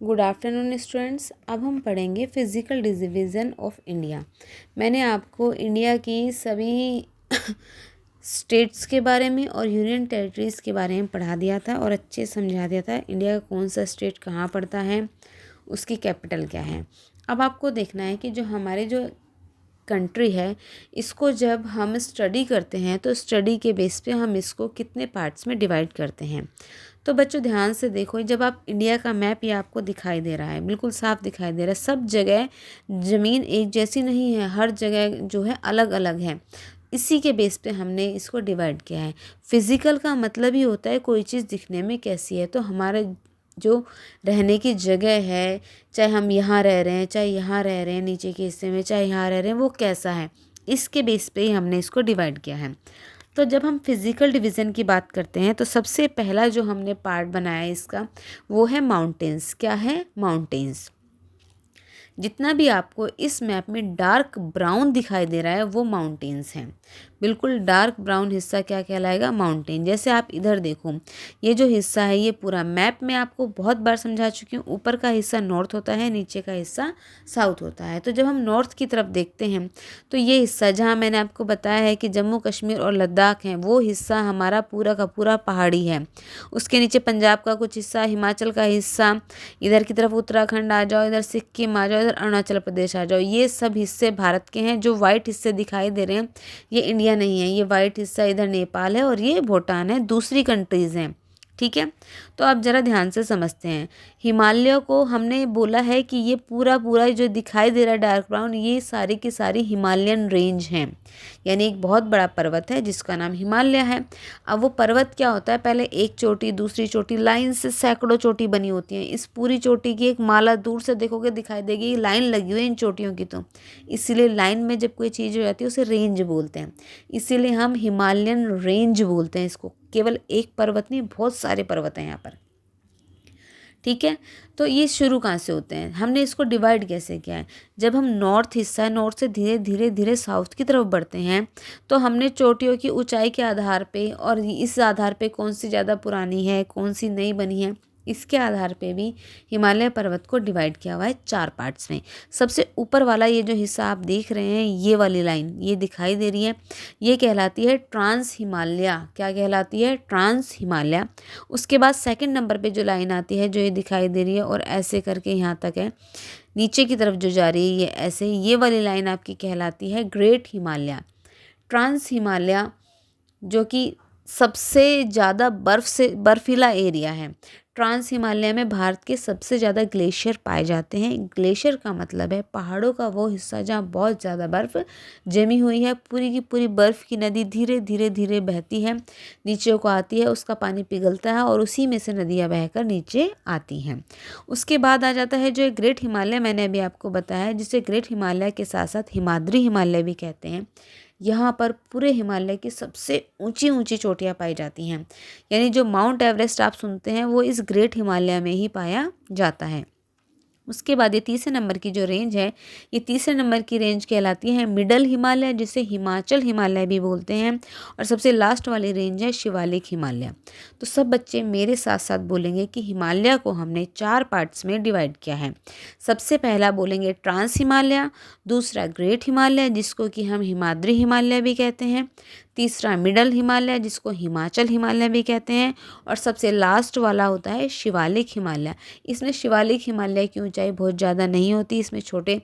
Good afternoon students. अब हम पढ़ेंगे फिज़िकल डिवीज़न ऑफ इंडिया। मैंने आपको इंडिया की सभी स्टेट्स के बारे में और यूनियन टेरिटरीज़ के बारे में पढ़ा दिया था और अच्छे से समझा दिया था इंडिया का कौन सा स्टेट कहाँ पड़ता है, उसकी कैपिटल क्या है। अब आपको देखना है कि जो हमारे जो कंट्री है, इसको जब हम स्टडी करते हैं तो स्टडी के बेस पे हम इसको कितने पार्ट्स में डिवाइड करते हैं। तो बच्चों ध्यान से देखो, जब आप इंडिया का मैप ये आपको दिखाई दे रहा है, बिल्कुल साफ दिखाई दे रहा है। सब जगह ज़मीन एक जैसी नहीं है, हर जगह जो है अलग अलग है। इसी के बेस पे हमने इसको डिवाइड किया है। फिज़िकल का मतलब ही होता है कोई चीज़ दिखने में कैसी है। तो हमारे जो रहने की जगह है, चाहे हम यहाँ रह रहे हैं, चाहे यहाँ रह रहे हैं नीचे के हिस्से में, चाहे यहाँ रह रहे हैं, वो कैसा है, इसके बेस पे ही हमने इसको डिवाइड किया है। तो जब हम फिज़िकल डिवीज़न की बात करते हैं तो सबसे पहला जो हमने पार्ट बनाया है इसका, वो है माउंटेन्स। क्या है? माउंटेन्स। जितना भी आपको इस मैप में डार्क ब्राउन दिखाई दे रहा है वो माउंटेन्स हैं। बिल्कुल डार्क ब्राउन हिस्सा क्या कहलाएगा? माउंटेन। जैसे आप इधर देखो, ये जो हिस्सा है ये पूरा मैप में आपको बहुत बार समझा चुकी हूँ। ऊपर का हिस्सा नॉर्थ होता है, नीचे का हिस्सा साउथ होता है। तो जब हम नॉर्थ की तरफ देखते हैं तो ये हिस्सा जहाँ मैंने आपको बताया है कि जम्मू कश्मीर और लद्दाख हैं, वो हिस्सा हमारा पूरा का पूरा पहाड़ी है। उसके नीचे पंजाब का कुछ हिस्सा, हिमाचल का हिस्सा, इधर की तरफ उत्तराखंड आ जाओ, इधर सिक्किम आ जाओ, इधर अरुणाचल प्रदेश आ जाओ। ये सब हिस्से भारत के हैं। जो वाइट हिस्से दिखाई दे रहे हैं ये इंडिया नहीं है, ये वाइट हिस्सा इधर नेपाल है और ये भूटान है, दूसरी कंट्रीज़ हैं। ठीक है, तो आप ज़रा ध्यान से समझते हैं। हिमालय को हमने बोला है कि ये पूरा पूरा जो दिखाई दे रहा है डार्क ब्राउन, ये सारी की सारी हिमालयन रेंज हैं। यानी एक बहुत बड़ा पर्वत है जिसका नाम हिमालय है। अब वो पर्वत क्या होता है, पहले एक चोटी, दूसरी चोटी, लाइन से सैकड़ों चोटी बनी होती हैं। इस पूरी चोटी की एक माला दूर से देखोगे दिखाई देगी, लाइन लगी हुई है इन चोटियों की। तो इसीलिए लाइन में जब कोई चीज़ हो जाती है उसे रेंज बोलते हैं। इसीलिए हम हिमालयन रेंज बोलते हैं इसको। केवल एक पर्वत नहीं, बहुत सारे पर्वत हैं यहाँ पर। ठीक है, तो ये शुरू कहाँ से होते हैं, हमने इसको डिवाइड कैसे किया है। जब हम नॉर्थ हिस्सा है, नॉर्थ से धीरे धीरे धीरे साउथ की तरफ बढ़ते हैं तो हमने चोटियों की ऊंचाई के आधार पे और इस आधार पे कौन सी ज़्यादा पुरानी है, कौन सी नई बनी है, इसके आधार पे भी हिमालय पर्वत को डिवाइड किया हुआ है 4 पार्ट्स में। सबसे ऊपर वाला ये जो हिस्सा आप देख रहे हैं, ये वाली लाइन ये दिखाई दे रही है, ये कहलाती है ट्रांस हिमालय। क्या कहलाती है? ट्रांस हिमालय। उसके बाद सेकंड नंबर पे जो लाइन आती है, जो ये दिखाई दे रही है और ऐसे करके यहाँ तक है, नीचे की तरफ जो जा रही है ये ऐसे, ये वाली लाइन आपकी कहलाती है ग्रेट हिमालय। ट्रांस हिमालय जो कि सबसे ज़्यादा बर्फ़ से बर्फीला एरिया है। ट्रांस हिमालय में भारत के सबसे ज़्यादा ग्लेशियर पाए जाते हैं। ग्लेशियर का मतलब है पहाड़ों का वो हिस्सा जहाँ बहुत ज़्यादा बर्फ़ जमी हुई है। पूरी की पूरी बर्फ़ की नदी धीरे धीरे धीरे बहती है, नीचे को आती है, उसका पानी पिघलता है और उसी में से नदियाँ बहकर नीचे आती हैं। उसके बाद आ जाता है जो ग्रेट हिमालय, मैंने अभी आपको बताया है, जिसे ग्रेट हिमालय के साथ साथ हिमाद्री हिमालय भी कहते हैं। यहाँ पर पूरे हिमालय की सबसे ऊंची ऊंची चोटियाँ पाई जाती हैं। यानी जो माउंट एवरेस्ट आप सुनते हैं वो इस ग्रेट हिमालय में ही पाया जाता है। उसके बाद ये तीसरे नंबर की जो रेंज है, ये तीसरे नंबर की रेंज कहलाती है मिडल हिमालय, जिसे हिमाचल हिमालय भी बोलते हैं। और सबसे लास्ट वाली रेंज है शिवालिक हिमालय। तो सब बच्चे मेरे साथ साथ बोलेंगे कि हिमालय को हमने 4 पार्ट्स में डिवाइड किया है। सबसे पहला बोलेंगे ट्रांस हिमालय, दूसरा ग्रेट हिमालय जिसको कि हम हिमाद्री हिमालय भी कहते हैं, तीसरा मिडल हिमालय जिसको हिमाचल हिमालय भी कहते हैं, और सबसे लास्ट वाला होता है शिवालिक हिमालय। इसमें शिवालिक हिमालय की ऊंचाई बहुत ज़्यादा नहीं होती, इसमें छोटे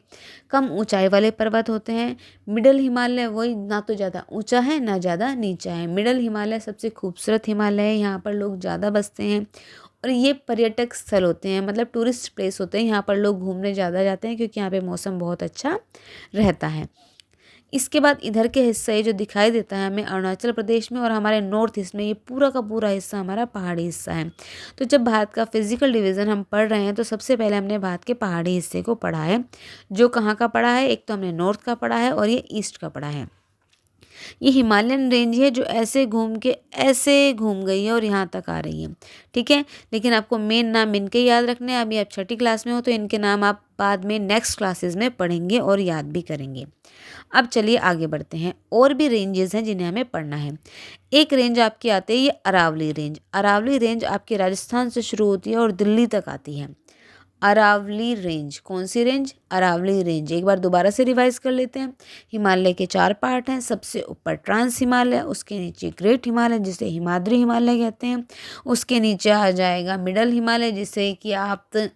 कम ऊंचाई वाले पर्वत होते हैं। मिडल हिमालय वही ना तो ज़्यादा ऊंचा है ना ज़्यादा नीचा है। मिडल हिमालय सबसे खूबसूरत हिमालय है, यहाँ पर लोग ज़्यादा बसते हैं और ये पर्यटक स्थल होते हैं, मतलब टूरिस्ट प्लेस होते हैं। यहाँ पर लोग घूमने ज़्यादा जाते हैं क्योंकि यहाँ पे मौसम बहुत अच्छा रहता है। इसके बाद इधर के हिस्से जो दिखाई देता है हमें अरुणाचल प्रदेश में और हमारे नॉर्थ ईस्ट में, ये पूरा का पूरा हिस्सा हमारा पहाड़ी हिस्सा है। तो जब भारत का फिजिकल डिवीज़न हम पढ़ रहे हैं तो सबसे पहले हमने भारत के पहाड़ी हिस्से को पढ़ा है। जो कहाँ का पढ़ा है, एक तो हमने नॉर्थ का पढ़ा है और ये ईस्ट का पढ़ा है। ये हिमालयन रेंज है जो ऐसे घूम के ऐसे घूम गई है और यहाँ तक आ रही है। ठीक है, लेकिन आपको मेन नाम इनके याद रखने हैं। अभी आप 6ठी क्लास में हो तो इनके नाम आप बाद में नेक्स्ट क्लासेस में पढ़ेंगे और याद भी करेंगे। अब चलिए आगे बढ़ते हैं। और भी रेंजेस हैं जिन्हें हमें पढ़ना है। एक रेंज आपकी आती है ये अरावली रेंज। अरावली रेंज आपके राजस्थान से शुरू होती है और दिल्ली तक आती है। अरावली रेंज। कौन सी रेंज? अरावली रेंज। एक बार दोबारा से रिवाइज कर लेते हैं। हिमालय के 4 पार्ट हैं। सबसे ऊपर ट्रांस हिमालय, उसके नीचे ग्रेट हिमालय जिसे हिमाद्री हिमालय कहते हैं, उसके नीचे आ जाएगा मिडल हिमालय जिसे कि आप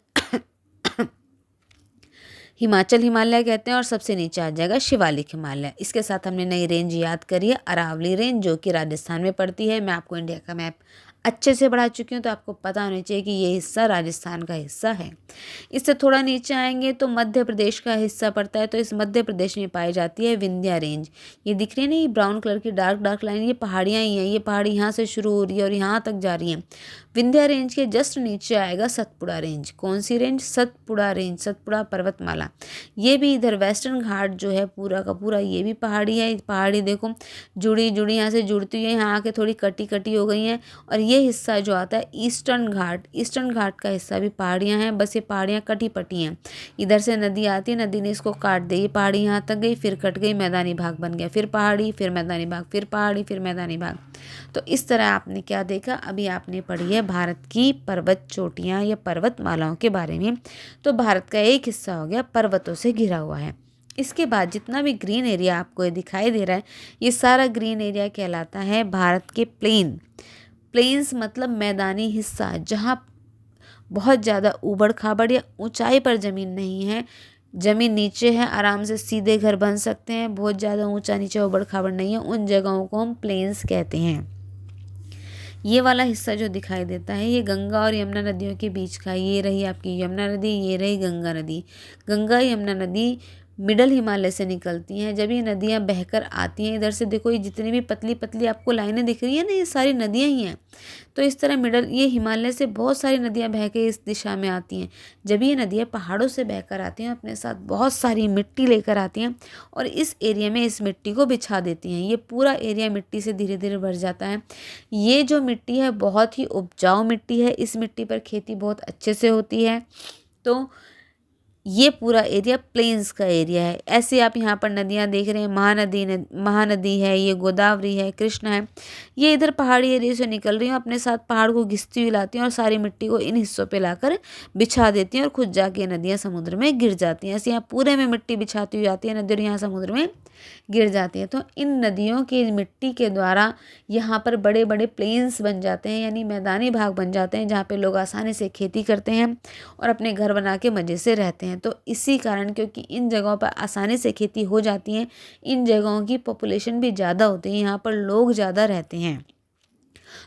हिमाचल हिमालय कहते हैं, और सबसे नीचे आ जाएगा शिवालिक हिमालय। इसके साथ हमने नई रेंज याद करी है, अरावली रेंज, जो कि राजस्थान में पड़ती है। मैं आपको इंडिया का मैप अच्छे से पढ़ा चुकी हूँ, तो आपको पता होना चाहिए कि ये हिस्सा राजस्थान का हिस्सा है। इससे थोड़ा नीचे आएंगे तो मध्य प्रदेश का हिस्सा पड़ता है। तो इस मध्य प्रदेश में पाई जाती है विंध्या रेंज। ये दिख रही है ना, ये ब्राउन कलर की डार्क डार्क लाइन, ये पहाड़ियाँ ही हैं। ये पहाड़ी यहाँ से शुरू हो रही है और यहाँ तक जा रही हैं। विंध्या रेंज के जस्ट नीचे आएगा सतपुड़ा रेंज। कौन सी रेंज? सतपुड़ा रेंज, सतपुड़ा पर्वतमाला। ये भी इधर वेस्टर्न घाट जो है पूरा का पूरा, ये भी पहाड़ी है। पहाड़ी देखो जुड़ी जुड़ी यहाँ से जुड़ती हुई है, यहाँ आके थोड़ी कटी कटी हो गई हैं। और ये हिस्सा जो आता है ईस्टर्न घाट, ईस्टर्न घाट का हिस्सा भी पहाड़ियाँ हैं, बस ये पहाड़ियाँ कटी पटी हैं। इधर से नदी आती है, नदी ने इसको काट दी, ये पहाड़ी यहाँ तक गई, फिर कट गई, मैदानी भाग बन गया, फिर पहाड़ी, फिर मैदानी भाग, फिर पहाड़ी, फिर मैदानी भाग। तो इस तरह आपने क्या देखा? अभी आपने पढ़ी है भारत की पर्वत चोटियाँ या पर्वतमालाओं के बारे में। तो भारत का एक हिस्सा हो गया पर्वतों से घिरा हुआ है। इसके बाद जितना भी ग्रीन एरिया आपको ये दिखाई दे रहा है, ये सारा ग्रीन एरिया कहलाता है भारत के प्लेन। प्लेन्स मतलब मैदानी हिस्सा, जहाँ बहुत ज़्यादा ऊबड़ खाबड़ या ऊंचाई पर ज़मीन नहीं है, ज़मीन नीचे है, आराम से सीधे घर बन सकते हैं, बहुत ज़्यादा ऊंचा नीचे ऊबड़ खाबड़ नहीं है, उन जगहों को हम प्लेन्स कहते हैं। ये वाला हिस्सा जो दिखाई देता है, ये गंगा और यमुना नदियों के बीच का। ये रही आपकी यमुना नदी, ये रही गंगा नदी। गंगा यमुना नदी मिडल हिमालय से निकलती हैं। जब ये नदियाँ बहकर आती हैं इधर से, देखो ये जितनी भी पतली पतली आपको लाइनें दिख रही है ना, ये सारी नदियाँ ही हैं। तो इस तरह ये हिमालय से बहुत सारी नदियाँ बह के इस दिशा में आती हैं। जब ये नदियाँ पहाड़ों से बहकर आती हैं, अपने साथ बहुत सारी मिट्टी लेकर आती हैं और इस एरिया में इस मिट्टी को बिछा देती हैं। ये पूरा एरिया मिट्टी से धीरे धीरे भर जाता है। ये जो मिट्टी है बहुत ही उपजाऊ मिट्टी है, इस मिट्टी पर खेती बहुत अच्छे से होती है। तो ये पूरा एरिया प्लेन्स का एरिया है। ऐसे आप यहाँ पर नदियाँ देख रहे हैं, महानदी है, ये गोदावरी है, कृष्णा है। ये इधर पहाड़ी एरिया से निकल रही हैं, अपने साथ पहाड़ को घिसती हुई लाती हैं और सारी मिट्टी को इन हिस्सों पे लाकर बिछा देती हैं और खुद जाके नदियाँ समुद्र में गिर जाती हैं। ऐसे यहाँ पूरे में मिट्टी बिछाती हुई आती है नदी और यहाँ समुद्र में गिर जाती है। तो इन नदियों की मिट्टी के द्वारा यहाँ पर बड़े बड़े प्लेन्स बन जाते हैं, यानी मैदानी भाग बन जाते हैं, जहाँ पे लोग आसानी से खेती करते हैं और अपने घर बना के मज़े से रहते हैं। तो इसी कारण, क्योंकि इन जगहों पर आसानी से खेती हो जाती है, इन जगहों की पॉपुलेशन भी ज़्यादा होती है, यहाँ पर लोग ज़्यादा रहते हैं।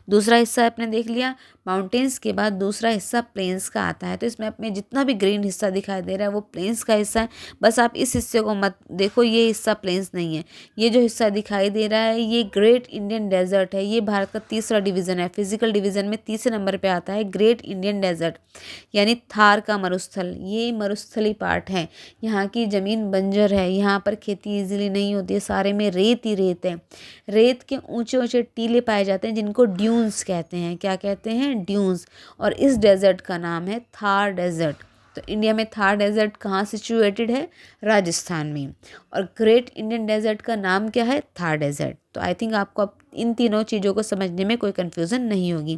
दूसरा हिस्सा आपने देख लिया, माउंटेन्स के बाद दूसरा हिस्सा प्लेन्स का आता है। तो इस मैप में जितना भी ग्रीन हिस्सा दिखाई दे रहा है वो प्लेन्स का हिस्सा है। बस आप इस हिस्से को मत देखो, ये हिस्सा प्लेन्स नहीं है। ये जो हिस्सा दिखाई दे रहा है ये ग्रेट इंडियन डेजर्ट है। ये भारत का तीसरा डिवीज़न है, फिजिकल डिवीज़न में तीसरे नंबर पर आता है ग्रेट इंडियन डेजर्ट, यानी थार का मरुस्थल। ये मरुस्थली पार्ट है, यहाँ की ज़मीन बंजर है, यहाँ पर खेती ईजिली नहीं होती है, सारे में रेत ही रेत है। रेत के ऊंचे ऊंचे टीले पाए जाते हैं जिनको ड्यून्स कहते हैं। क्या कहते हैं? ड्यून्स। और इस डेजर्ट का नाम है थार डेजर्ट। तो इंडिया में थार डेजर्ट कहाँ सिचुएटेड है? राजस्थान में। और ग्रेट इंडियन डेजर्ट का नाम क्या है? थार डेजर्ट। तो आई थिंक आपको अब इन तीनों चीज़ों को समझने में कोई कन्फ्यूज़न नहीं होगी।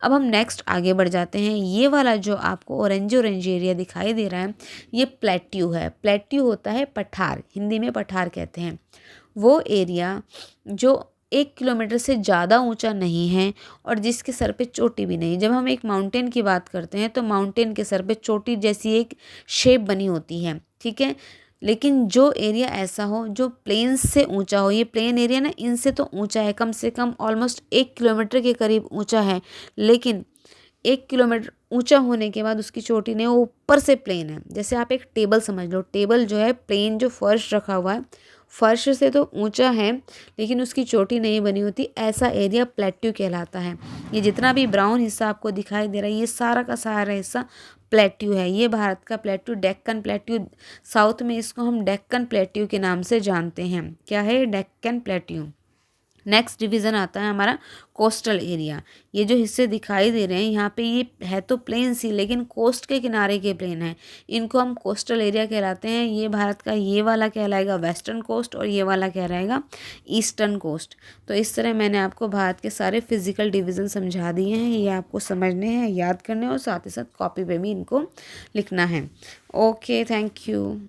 अब हम नेक्स्ट आगे बढ़ जाते हैं। ये वाला जो आपको ऑरेंज ऑरेंज एरिया दिखाई दे रहा है, ये प्लेट्यू है। प्लेट्यू होता है पठार, हिंदी में पठार कहते हैं। वो एरिया जो 1 किलोमीटर से ज़्यादा ऊंचा नहीं है और जिसके सर पे चोटी भी नहीं। जब हम एक माउंटेन की बात करते हैं तो माउंटेन के सर पे चोटी जैसी एक शेप बनी होती है, ठीक है। लेकिन जो एरिया ऐसा हो जो प्लेन्स से ऊंचा हो, ये प्लेन एरिया ना इनसे तो ऊंचा है, कम से कम ऑलमोस्ट 1 किलोमीटर के करीब ऊंचा है। लेकिन 1 किलोमीटर ऊंचा होने के बाद उसकी चोटी नहीं, वो ऊपर से प्लेन है। जैसे आप एक टेबल समझ लो, टेबल जो है प्लेन, जो फर्श रखा हुआ है फर्श से तो ऊंचा है लेकिन उसकी चोटी नहीं बनी होती, ऐसा एरिया प्लेट्यू कहलाता है। ये जितना भी ब्राउन हिस्सा आपको दिखाई दे रहा है ये सारा का सारा हिस्सा प्लेट्यू है। ये भारत का प्लेट्यू, डेक्कन प्लेट्यू, साउथ में इसको हम डेक्कन प्लेट्यू के नाम से जानते हैं। क्या है? डेक्कन प्लेट्यू। नेक्स्ट डिवीज़न आता है हमारा कोस्टल एरिया। ये जो हिस्से दिखाई दे रहे हैं यहाँ पे, ये है तो प्लेन सी, लेकिन कोस्ट के किनारे के प्लेन हैं, इनको हम कोस्टल एरिया कहलाते हैं। ये भारत का ये वाला कहलाएगा वेस्टर्न कोस्ट और ये वाला कहलाएगा ईस्टर्न कोस्ट। तो इस तरह मैंने आपको भारत के सारे फिजिकल डिवीज़न समझा दिए हैं। ये आपको समझने हैं, याद करने और साथ ही साथ कॉपी पे भी इनको लिखना है। Okay, thank you.